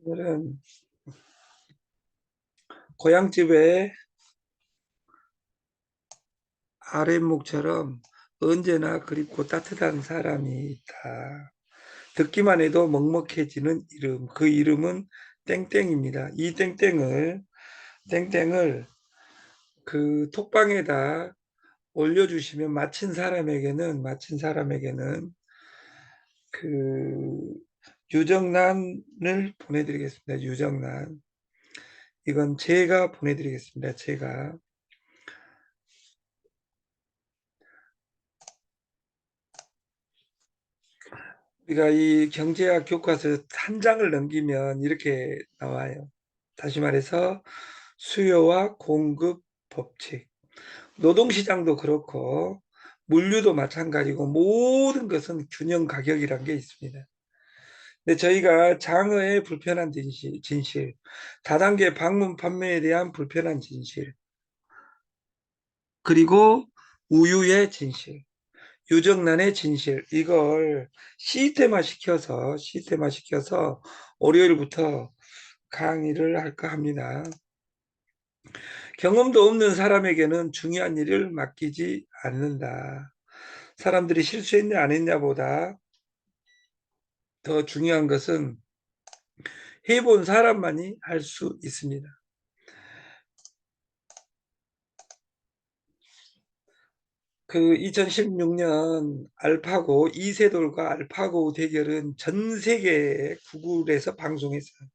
오늘은 고향집에 아랫목처럼 언제나 그립고 따뜻한 사람이 있다. 듣기만 해도 먹먹해지는 이름, 그 이름은 땡땡입니다. 이 땡땡을 그 톡방에다 올려주시면 마친 사람에게는 그 유정란을 보내드리겠습니다. 유정란. 이건 제가 보내드리겠습니다. 제가. 우리가 이 경제학 교과서 한 장을 넘기면 이렇게 나와요. 다시 말해서 수요와 공급 법칙. 노동시장도 그렇고 물류도 마찬가지고 모든 것은 균형 가격이란 게 있습니다. 근데 저희가 장어의 불편한 진실, 다단계 방문 판매에 대한 불편한 진실, 그리고 우유의 진실, 유정란의 진실, 이걸 시스템화 시켜서 월요일부터 강의를 할까 합니다. 경험도 없는 사람에게는 중요한 일을 맡기지 않는다. 사람들이 실수했냐 안 했냐보다 더 중요한 것은 해본 사람만이 할 수 있습니다. 그 2016년 알파고 이세돌과 알파고 대결은 전 세계 구글에서 방송했어요.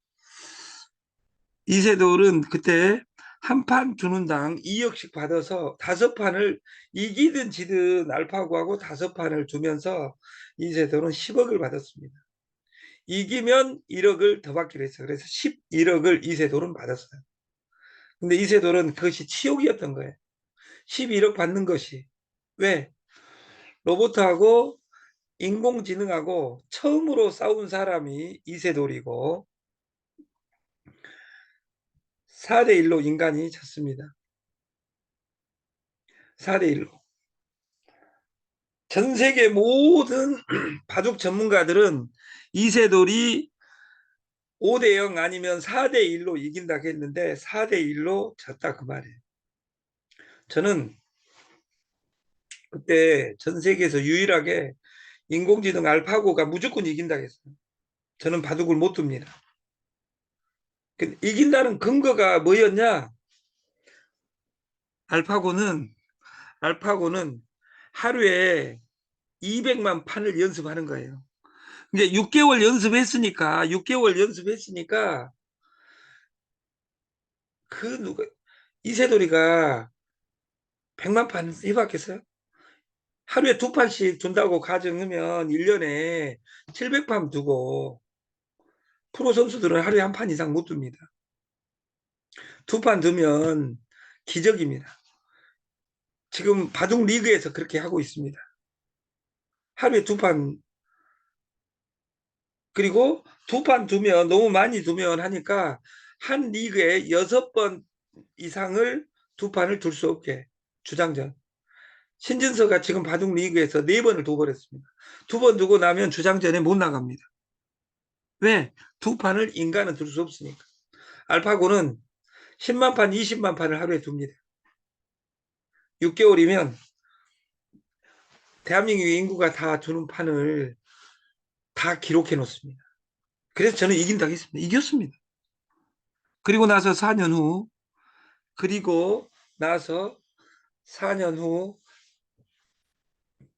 이세돌은 그때 한 판 주는 당 2억씩 받아서 5판을 이기든 지든 알파고하고 5판을 주면서 이세돌은 10억을 받았습니다. 이기면 1억을 더 받기로 했어요. 그래서 11억을 이세돌은 받았어요. 근데 이세돌은 그것이 치욕이었던 거예요. 11억 받는 것이. 왜? 로봇하고 인공지능하고 처음으로 싸운 사람이 이세돌이고 4대1로 인간이 졌습니다. 4대1로. 전 세계 모든 바둑 전문가들은 이세돌이 5대0 아니면 4대1로 이긴다고 했는데 4대1로 졌다 그 말이에요. 저는 그때 전 세계에서 유일하게 인공지능 알파고가 무조건 이긴다고 했어요. 저는 바둑을 못 둡니다. 이긴다는 근거가 뭐였냐? 알파고는 알파고는 하루에 200만 판을 연습하는 거예요. 이제 6개월 연습했으니까 그 누가 이세돌이가 100만 판 해봤겠어요? 하루에 2판씩 준다고 가정하면 1년에 700판 두고 프로 선수들은 하루에 한 판 이상 못 둡니다. 2판 두면 기적입니다. 지금 바둑 리그에서 그렇게 하고 있습니다. 하루에 2판, 그리고 2판 두면 너무 많이 두면 하니까 한 리그에 6번 이상을 2판을 둘 수 없게 주장전. 신진서가 지금 바둑 리그에서 4번을 둬버렸습니다. 2번 두고 나면 주장전에 못 나갑니다. 왜? 2판을 인간은 둘 수 없으니까. 알파고는 10만 판, 20만 판을 하루에 둡니다. 6개월이면 대한민국 인구가 다 두는 판을 다 기록해 놓습니다. 그래서 저는 이긴다고 했습니다. 이겼습니다. 그리고 나서 4년 후, 그리고 나서 4년 후,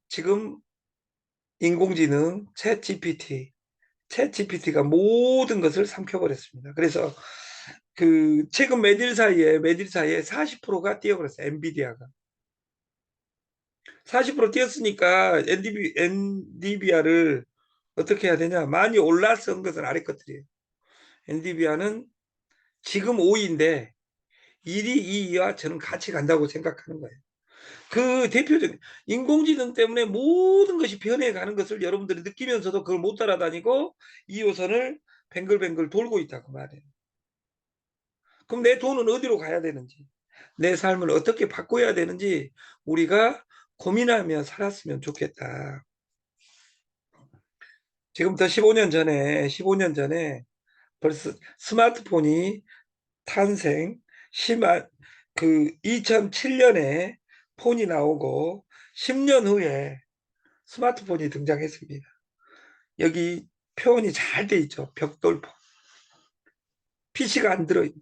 지금 인공지능 챗GPT가 모든 것을 삼켜버렸습니다. 그래서 그 최근 매딜 사이에 40%가 뛰어버렸어요. 엔비디아가. 40% 뛰었으니까 엔비디아를 어떻게 해야 되냐? 많이 올라선 것은 아래 것들이에요. 엔비디아는 지금 5위인데 1위, 2위와 저는 같이 간다고 생각하는 거예요. 그 대표적인 인공지능 때문에 모든 것이 변해가는 것을 여러분들이 느끼면서도 그걸 못 따라다니고 2호선을 뱅글뱅글 돌고 있다고 말해요. 그럼 내 돈은 어디로 가야 되는지, 내 삶을 어떻게 바꿔야 되는지 우리가 고민하며 살았으면 좋겠다. 지금부터 15년 전에 벌써 스마트폰이 탄생, 심한 그 2007년에 폰이 나오고 10년 후에 스마트폰이 등장했습니다. 여기 표현이 잘 돼 있죠. 벽돌폰. PC가 안 들어있는.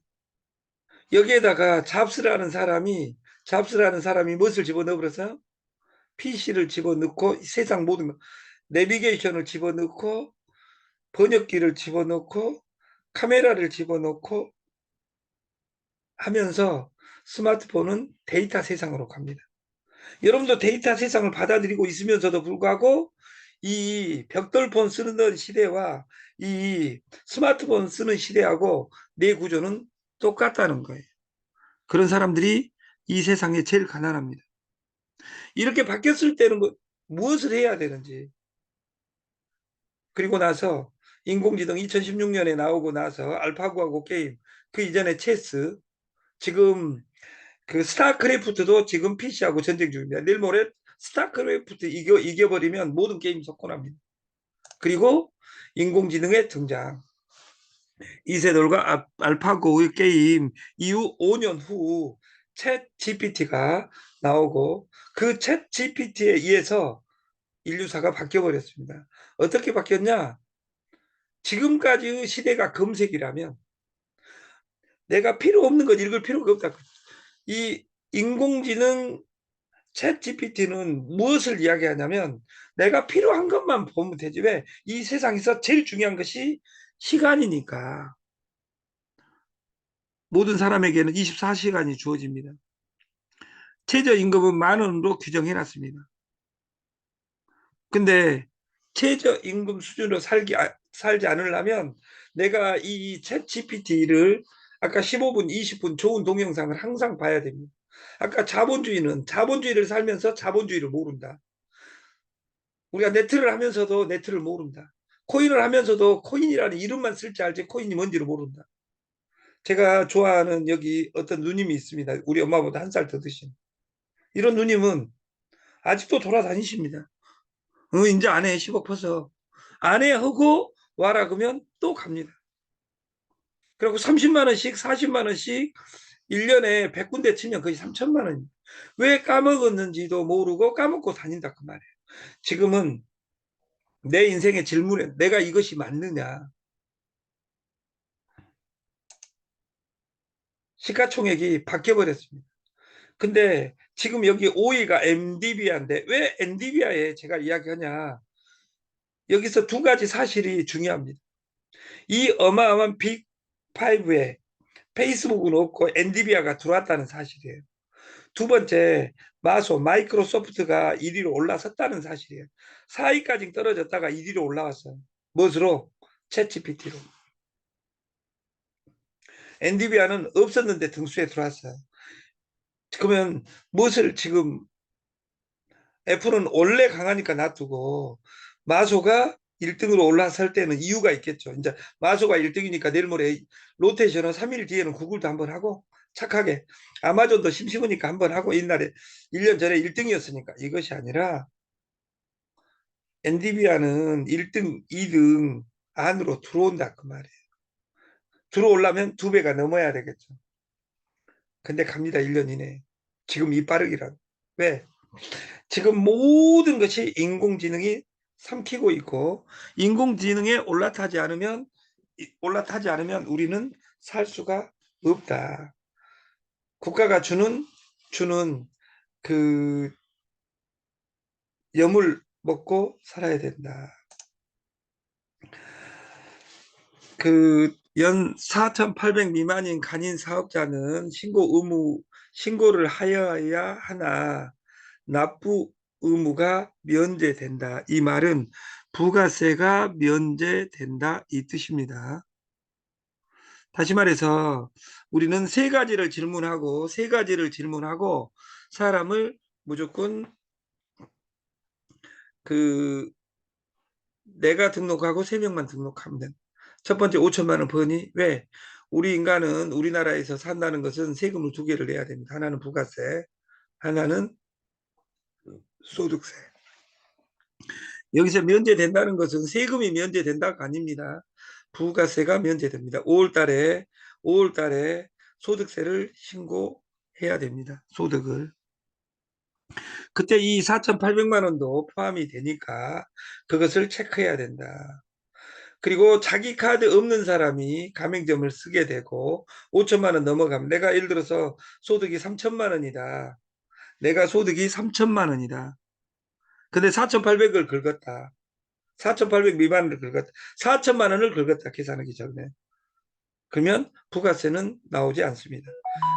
여기에다가 잡스라는 사람이 무엇을 집어넣어 버려서 PC를 집어넣고 세상 모든 거, 내비게이션을 집어넣고 번역기를 집어넣고 카메라를 집어넣고 하면서 스마트폰은 데이터 세상으로 갑니다. 여러분도 데이터 세상을 받아들이고 있으면서도 불구하고 이 벽돌폰 쓰는 시대와 이 스마트폰 쓰는 시대하고 내 구조는 똑같다는 거예요. 그런 사람들이 이 세상에 제일 가난합니다. 이렇게 바뀌었을 때는 무엇을 해야 되는지. 그리고 나서 인공지능 2016년에 나오고 나서 알파고하고 게임, 그 이전에 체스, 지금 그 스타크래프트도 지금 PC하고 전쟁 중입니다. 내일 모레 스타크래프트 이겨버리면 모든 게임 석권합니다. 그리고 인공지능의 등장. 이세돌과 알파고의 게임 이후 5년 후 챗 GPT가 나오고 그 챗 GPT에 의해서 인류사가 바뀌어버렸습니다. 어떻게 바뀌었냐? 지금까지의 시대가 검색이라면 내가 필요 없는 것 읽을 필요가 없다. 이 인공지능 챗 GPT는 무엇을 이야기하냐면 내가 필요한 것만 보면 되지. 왜? 이 세상에서 제일 중요한 것이 시간이니까. 모든 사람에게는 24시간이 주어집니다. 최저임금은 10,000원으로 규정해놨습니다. 근데 최저임금 수준으로 살지 않으려면 내가 이 챗 GPT를 아까 15분, 20분 좋은 동영상을 항상 봐야 됩니다. 아까 자본주의를 살면서 자본주의를 모른다. 우리가 네트를 하면서도 네트를 모른다. 코인을 하면서도 코인이라는 이름만 쓸 줄 알지 코인이 뭔지를 모른다. 제가 좋아하는 여기 어떤 누님이 있습니다. 우리 엄마보다 한 살 더 드신. 이런 누님은 아직도 돌아다니십니다. 이제 안 해. 10억 퍼서. 안 해 하고 와라 그러면 또 갑니다. 그리고 30만 원씩 40만 원씩 1년에 100군데 치면 거의 3천만 원입니다. 왜 까먹었는지도 모르고 까먹고 다닌다 그 말이에요. 지금은 내 인생의 질문에 내가 이것이 맞느냐. 시가총액이 바뀌어버렸습니다. 근데 지금 여기 5위가 엔디비아인데 왜 엔디비아에 제가 이야기하냐. 여기서 두 가지 사실이 중요합니다. 이 어마어마한 빅5에 페이스북은 없고 엔디비아가 들어왔다는 사실이에요. 두 번째, 마이크로소프트가 1위로 올라섰다는 사실이에요. 4위까지 떨어졌다가 1위로 올라왔어요. 무엇으로? 챗GPT로. 엔디비아는 없었는데 등수에 들어왔어요. 그러면 무엇을 지금 애플은 원래 강하니까 놔두고 마소가 1등으로 올라설 때는 이유가 있겠죠. 이제 마소가 1등이니까 내일 모레 로테이션은 3일 뒤에는 구글도 한번 하고 착하게 아마존도 심심하니까 한번 하고 옛날에 1년 전에 1등이었으니까 이것이 아니라 엔디비아는 1등, 2등 안으로 들어온다 그 말이에요. 들어오려면 2배가 넘어야 되겠죠. 근데 갑니다. 1년 이내에. 지금 이 빠르기라. 왜? 지금 모든 것이 인공지능이 삼키고 있고 인공지능에 올라타지 않으면 우리는 살 수가 없다. 국가가 주는 그 염을 먹고 살아야 된다. 그 연 4,800 미만인 간인 사업자는 신고를 하여야 하나 납부 의무가 면제된다. 이 말은 부가세가 면제된다 이 뜻입니다. 다시 말해서 우리는 세 가지를 질문하고 사람을 무조건 그 내가 등록하고 3명만 등록하면 된다. 첫 번째 5천만 원 버니 왜? 우리 인간은 우리나라에서 산다는 것은 세금을 2개를 내야 됩니다. 하나는 부가세, 하나는 소득세. 여기서 면제된다는 것은 세금이 면제된다가 아닙니다. 부가세가 면제됩니다. 5월 달에 소득세를 신고해야 됩니다. 소득을. 그때 이 4,800만 원도 포함이 되니까 그것을 체크해야 된다. 그리고 자기 카드 없는 사람이 가맹점을 쓰게 되고 5천만 원 넘어가면, 내가 예를 들어서 소득이 3천만 원이다. 내가 소득이 3천만 원이다. 근데 4,800을 긁었다. 4,800 미만을 긁었다. 4천만 원을 긁었다. 계산하기 전에. 그러면 부가세는 나오지 않습니다.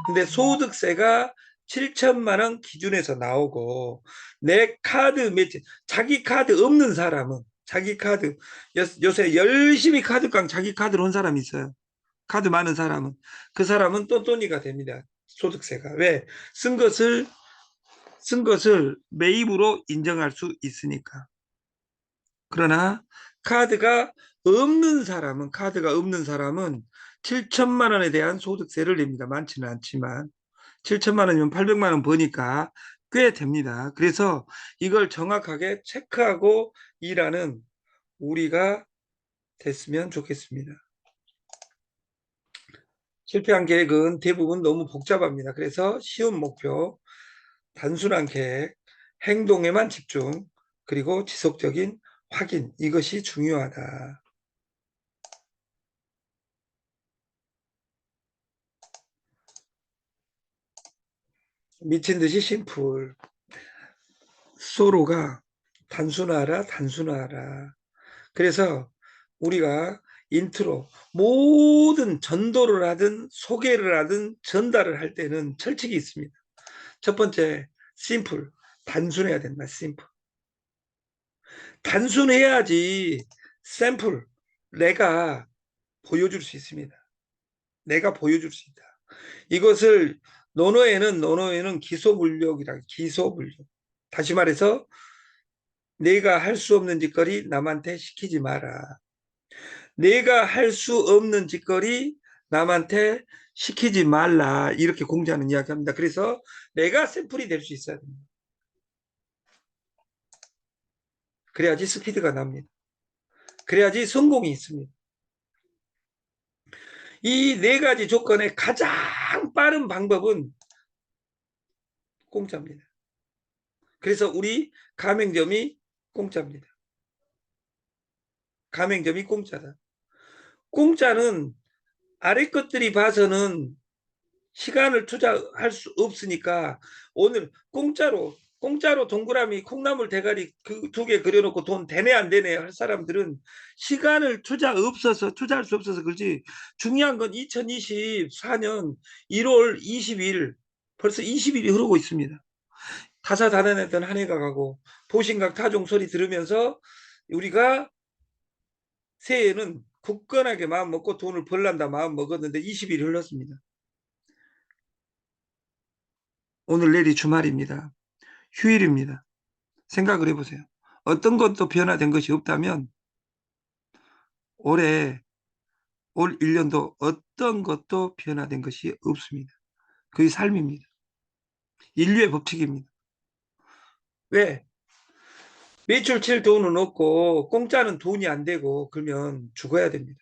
근데 소득세가 7천만 원 기준에서 나오고, 내 카드 매치, 자기 카드 없는 사람은, 자기 카드, 요새 열심히 카드깡 자기 카드로 온 사람이 있어요. 카드 많은 사람은. 그 사람은 똔똔이가 됩니다. 소득세가. 왜? 쓴 것을 매입으로 인정할 수 있으니까. 그러나 카드가 없는 사람은 7천만 원에 대한 소득세를 냅니다. 많지는 않지만 7천만 원이면 800만 원 버니까 꽤 됩니다. 그래서 이걸 정확하게 체크하고 일하는 우리가 됐으면 좋겠습니다. 실패한 계획은 대부분 너무 복잡합니다. 그래서 쉬운 목표, 단순한 계획, 행동에만 집중, 그리고 지속적인 확인, 이것이 중요하다. 미친 듯이 심플. 소로가 단순하라, 단순하라. 그래서 우리가 인트로, 모든 전도를 하든 소개를 하든 전달을 할 때는 철칙이 있습니다. 첫 번째, 심플. 단순해야 된다. 심플. 단순해야지 샘플, 내가 보여줄 수 있습니다. 내가 보여줄 수 있다. 이것을 논어에는 기소물욕이라, 기소물욕. 다시 말해서 내가 할 수 없는 짓거리 남한테 시키지 마라. 내가 할 수 없는 짓거리 남한테 시키지 말라. 이렇게 공자는 이야기합니다. 그래서 내가 샘플이 될 수 있어야 됩니다. 그래야지 스피드가 납니다. 그래야지 성공이 있습니다. 이 네 가지 조건의 가장 빠른 방법은 공짜입니다. 그래서 우리 가맹점이 공짜입니다. 가맹점이 공짜다. 공짜는 아래 것들이 봐서는 시간을 투자할 수 없으니까, 오늘 공짜로 동그라미 콩나물 대가리 그 2개 그려놓고 돈 되네 안 되네 할 사람들은 시간을 투자할 수 없어서 그렇지. 중요한 건 2024년 1월 20일, 벌써 20일이 흐르고 있습니다. 다사다난했던 한 해가 가고 보신각 타종 소리 들으면서 우리가 새해에는 굳건하게 마음 먹고 돈을 벌란다 마음 먹었는데 20일이 흘렀습니다. 오늘 내일이 주말입니다. 휴일입니다. 생각을 해보세요. 어떤 것도 변화된 것이 없다면 올해 올 1년도 어떤 것도 변화된 것이 없습니다. 그게 삶입니다. 인류의 법칙입니다. 왜? 매출 칠 돈은 없고 공짜는 돈이 안 되고 그러면 죽어야 됩니다.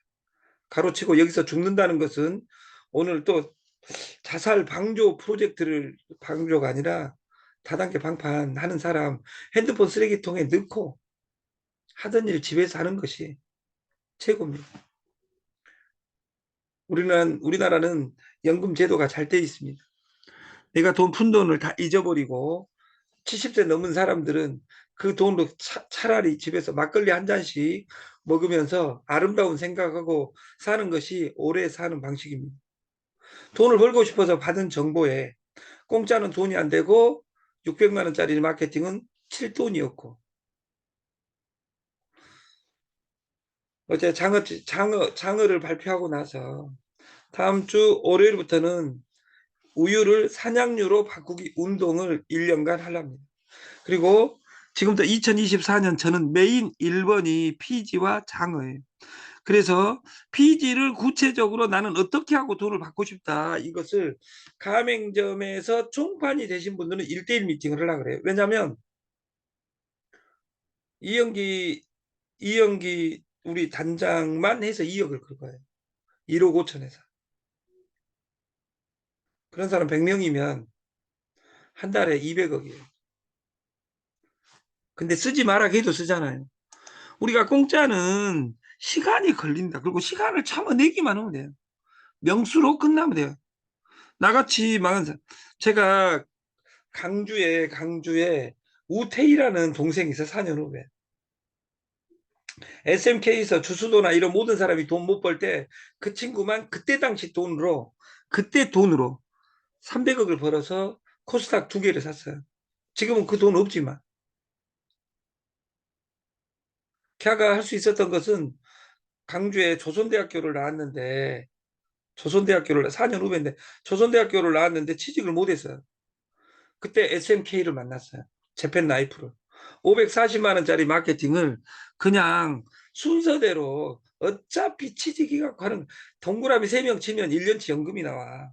가로치고 여기서 죽는다는 것은 오늘 또 자살 방조 프로젝트를, 방조가 아니라 다단계 방판하는 사람 핸드폰 쓰레기통에 넣고 하던 일 집에서 하는 것이 최고입니다. 우리나라는 연금 제도가 잘 돼 있습니다. 내가 푼 돈을 다 잊어버리고 70세 넘은 사람들은 그 돈으로 차라리 집에서 막걸리 한 잔씩 먹으면서 아름다운 생각하고 사는 것이 오래 사는 방식입니다. 돈을 벌고 싶어서 받은 정보에 공짜는 돈이 안 되고 600만 원짜리 마케팅은 7돈이었고, 어제 장어를 발표하고 나서 다음 주 월요일부터는 우유를 산양유로 바꾸기 운동을 1년간 하랍니다. 그리고 지금부터 2024년 저는 메인 1번이 피지와 장어예요. 그래서 피지를 구체적으로 나는 어떻게 하고 돈을 받고 싶다, 이것을 가맹점에서 총판이 되신 분들은 1대1 미팅을 하려고 그래요. 왜냐하면 이영기 이영기 우리 단장만 해서 2억을 걸 거예요. 1억 5천에서. 그런 사람 100명이면 한 달에 200억이에요. 근데 쓰지 마라 해도 쓰잖아요. 우리가 공짜는 시간이 걸린다. 그리고 시간을 참아내기만 하면 돼요. 명수로 끝나면 돼요. 나같이 망한 사람. 제가 강주에 우태희라는 동생이 있어, 4년 후에. SMK에서 주수도나 이런 모든 사람이 돈 못 벌 때 그 친구만 그때 당시 돈으로, 그때 돈으로 300억을 벌어서 코스닥 2개를 샀어요. 지금은 그 돈 없지만. 걔가 할 수 있었던 것은 강주에 조선대학교를 나왔는데, 조선대학교를 4년 후배인데, 조선대학교를 나왔는데 취직을 못했어요. 그때 SMK를 만났어요. 재팬 나이프를. 540만 원짜리 마케팅을 그냥 순서대로 어차피 취직이가 하는, 동그라미 3명 치면 1년치 연금이 나와.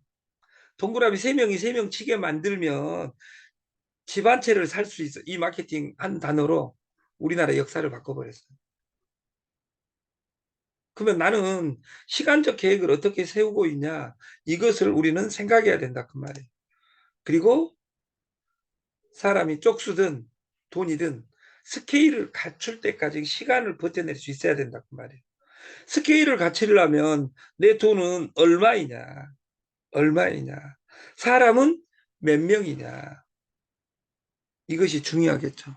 동그라미 3명이 3명 치게 만들면 집 한 채를 살 수 있어. 이 마케팅 한 단어로 우리나라 역사를 바꿔버렸어요. 그러면 나는 시간적 계획을 어떻게 세우고 있냐, 이것을 우리는 생각해야 된다 그 말이에요. 그리고 사람이 쪽수든 돈이든 스케일을 갖출 때까지 시간을 버텨낼 수 있어야 된다 그 말이에요. 스케일을 갖추려면 내 돈은 얼마이냐, 얼마이냐, 사람은 몇 명이냐, 이것이 중요하겠죠.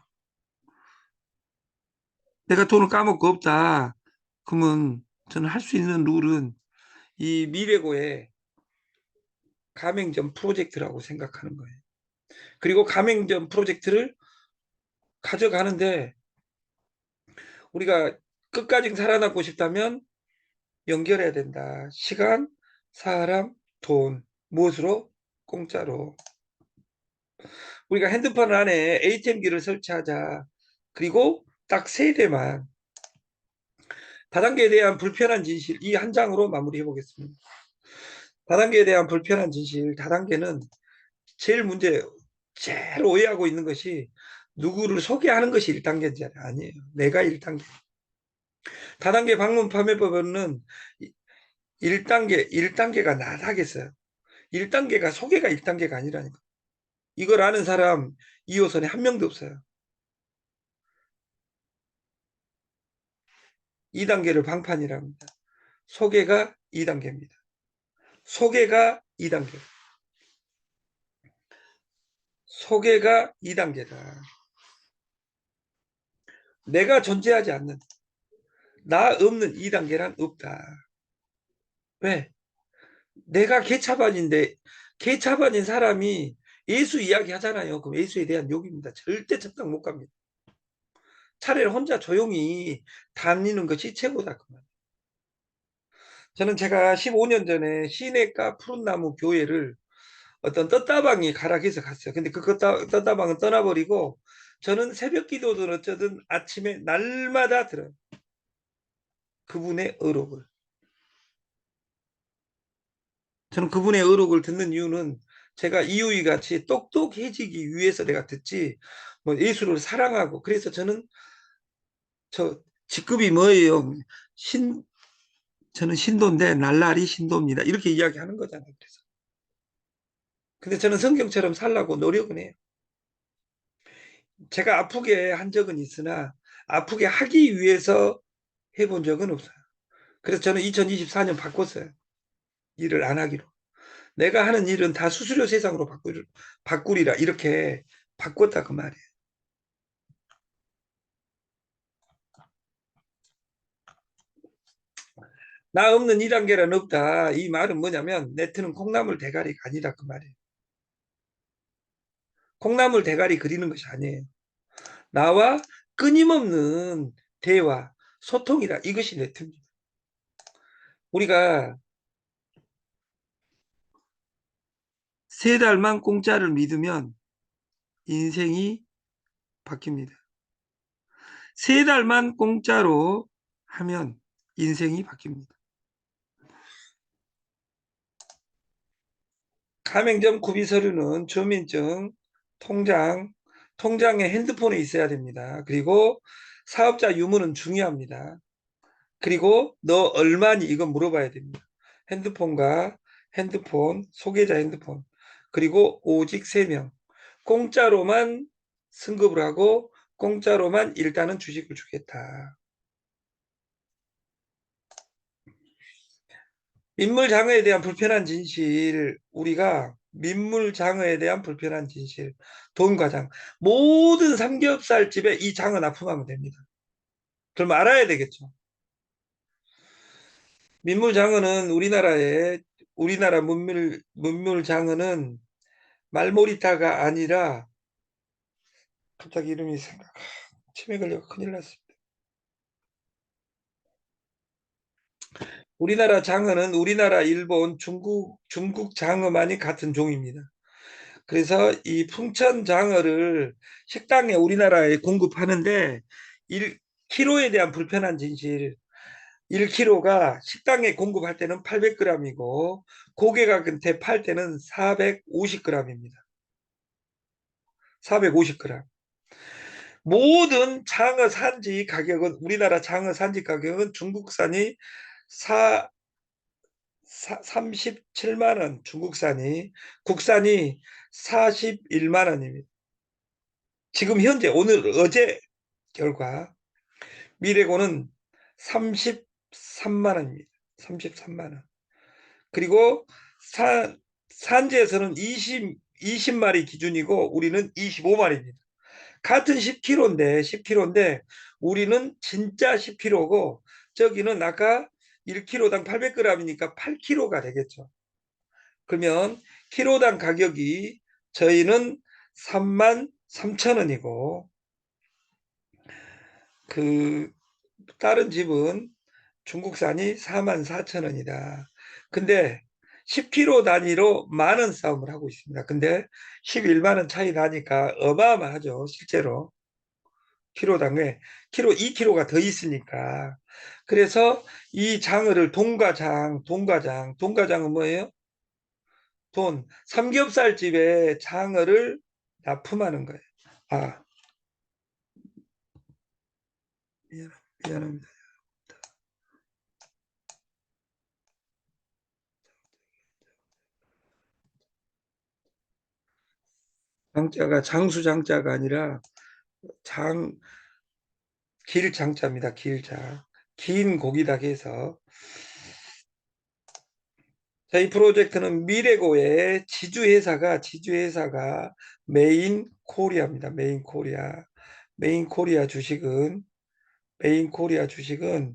내가 돈을 까먹고 없다 그러면 저는 할 수 있는 룰은 이 미래고의 가맹점 프로젝트라고 생각하는 거예요. 그리고 가맹점 프로젝트를 가져가는데 우리가 끝까지 살아남고 싶다면 연결해야 된다. 시간, 사람, 돈. 무엇으로? 공짜로. 우리가 핸드폰 안에 ATM기를 설치하자. 그리고 딱 3대만. 다단계에 대한 불편한 진실, 이 한 장으로 마무리해 보겠습니다. 다단계에 대한 불편한 진실, 다단계는 제일 제일 오해하고 있는 것이 누구를 소개하는 것이 1단계인지 아니에요. 내가 1단계. 다단계 방문 판매법은 1단계가 나다겠어요. 1단계가 소개가 1단계가 아니라니까. 이걸 아는 사람 2호선에 한 명도 없어요. 2단계를 방판이라고 합니다. 소개가 2단계입니다. 소개가 2단계. 소개가 2단계다. 내가 존재하지 않는, 나 없는 2단계란 없다. 왜? 내가 개차반인데, 개차반인 사람이 예수 이야기 하잖아요. 그럼 예수에 대한 욕입니다. 절대 첩당 못 갑니다. 차라리 혼자 조용히 다니는 것이 최고다. 그 말. 저는 제가 15년 전에 시내가 푸른나무 교회를 어떤 떴다방이 가락해서 갔어요. 근데 그 떴다방은 떠나버리고 저는 새벽 기도든 어쩌든 아침에 날마다 들어요. 그분의 어록을. 저는 그분의 어록을 듣는 이유는 제가 이유이 같이 똑똑해지기 위해서 내가 듣지, 뭐 예수를 사랑하고, 그래서 저는 저 직급이 뭐예요? 신, 저는 신도인데 날라리 신도입니다. 이렇게 이야기하는 거잖아요. 그래서. 근데 저는 성경처럼 살라고 노력은 해요. 제가 아프게 한 적은 있으나 아프게 하기 위해서 해본 적은 없어요. 그래서 저는 2024년 바꿨어요. 일을 안 하기로. 내가 하는 일은 다 수수료 세상으로 바꾸리라 이렇게 바꿨다 그 말이에요. 나 없는 2단계란 없다. 이 말은 뭐냐면 네트는 콩나물 대가리가 아니다 그 말이에요. 콩나물 대가리 그리는 것이 아니에요. 나와 끊임없는 대화, 소통이다. 이것이 네트입니다. 우리가 3달만 공짜를 믿으면 인생이 바뀝니다. 3달만 공짜로 하면 인생이 바뀝니다. 가맹점 구비 서류는 주민증, 통장에 핸드폰에 있어야 됩니다. 그리고 사업자 유무는 중요합니다. 그리고 너 얼마니 이거 물어봐야 됩니다. 핸드폰과 핸드폰, 소개자 핸드폰, 그리고 오직 3명. 공짜로만 승급을 하고 공짜로만 일단은 주식을 주겠다. 민물장어에 대한 불편한 진실, 우리가 민물장어에 대한 불편한 진실, 돈 과장, 모든 삼겹살집에 이 장어 납품하면 됩니다. 그럼 알아야 되겠죠. 민물장어는 우리나라 문물장어는 말모리타가 아니라 갑자기 이름이 생각, 치매 걸려 큰일 났습니다. 우리나라 장어는 우리나라, 일본, 중국 장어만이 같은 종입니다. 그래서 이 풍천 장어를 식당에 우리나라에 공급하는데 1kg에 대한 불편한 진실. 1kg가 식당에 공급할 때는 800g이고 고객한테 팔 때는 450g입니다. 450g. 모든 장어 산지 가격은 우리나라 장어 산지 가격은 중국산이 37만 원, 중국산이 국산이 41만 원입니다. 지금 현재 오늘 어제 결과 미래고는 33만 원입니다. 33만 원. 그리고 산지에서는 20마리 기준이고 우리는 25마리입니다. 같은 10kg인데 우리는 진짜 10kg고 저기는 아까 1kg당 800g이니까 8kg가 되겠죠. 그러면 키로당 가격이 저희는 3만 3천 원이고 그 다른 집은 중국산이 4만 4천 원이다. 근데 10kg 단위로 만 원 싸움을 하고 있습니다. 근데 11만 원 차이 나니까 어마어마하죠. 실제로 키로당에 키로 2kg가 더 있으니까. 그래서 이 장어를 동가장은 뭐예요? 돈. 삼겹살 집에 장어를 납품하는 거예요. 아, 미안합니다. 장자가 장수장자가 아니라 장 길장자입니다. 길자. 긴 고기다 해서 저희 프로젝트는 미래고의 지주회사가 메인 코리아입니다. 메인 코리아 주식은 메인 코리아 주식은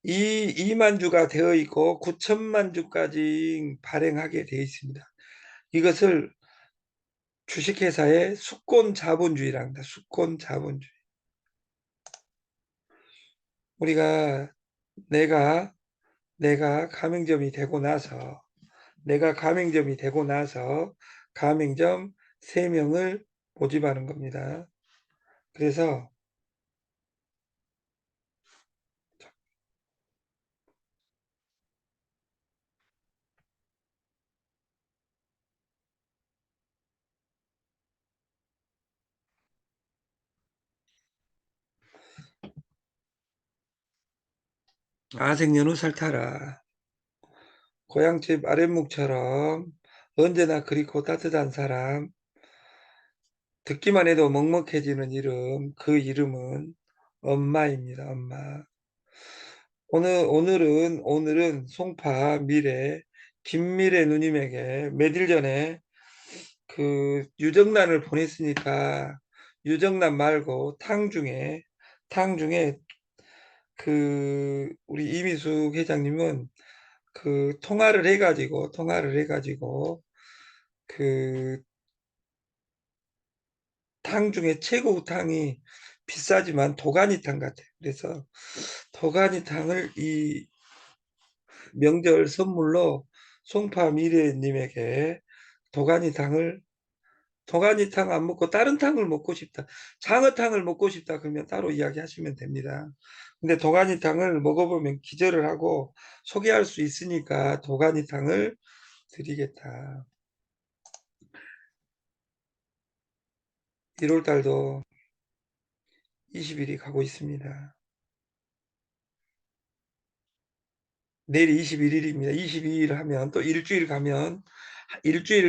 이 2만 주가 되어 있고 9천만 주까지 발행하게 되어 있습니다. 이것을 주식회사의 수권 자본주의랍니다. 수권 자본주의. 우리가 내가 내가 가맹점이 되고 나서 내가 가맹점이 되고 나서 가맹점 3명을 모집하는 겁니다. 그래서 아생연후 살타라. 고향집 아랫목처럼 언제나 그리고 따뜻한 사람, 듣기만 해도 먹먹해지는 이름, 그 이름은 엄마입니다. 엄마. 오늘은 송파 미래 김미래 누님에게 며칠 전에 그 유정란을 보냈으니까 유정란 말고 탕중에 그 우리 이미숙 회장님은 그 통화를 해가지고 그 탕 중에 최고 탕이 비싸지만 도가니탕 같아요. 그래서 도가니탕을 이 명절 선물로 송파 미래님에게 도가니탕을 도가니탕 안 먹고 다른 탕을 먹고 싶다. 장어탕을 먹고 싶다. 그러면 따로 이야기하시면 됩니다. 근데 도가니탕을 먹어보면 기절을 하고 소개할 수 있으니까 도가니탕을 드리겠다. 1월 달도 20일이 가고 있습니다. 내일이 21일입니다. 22일 하면 또 일주일 가면 일주일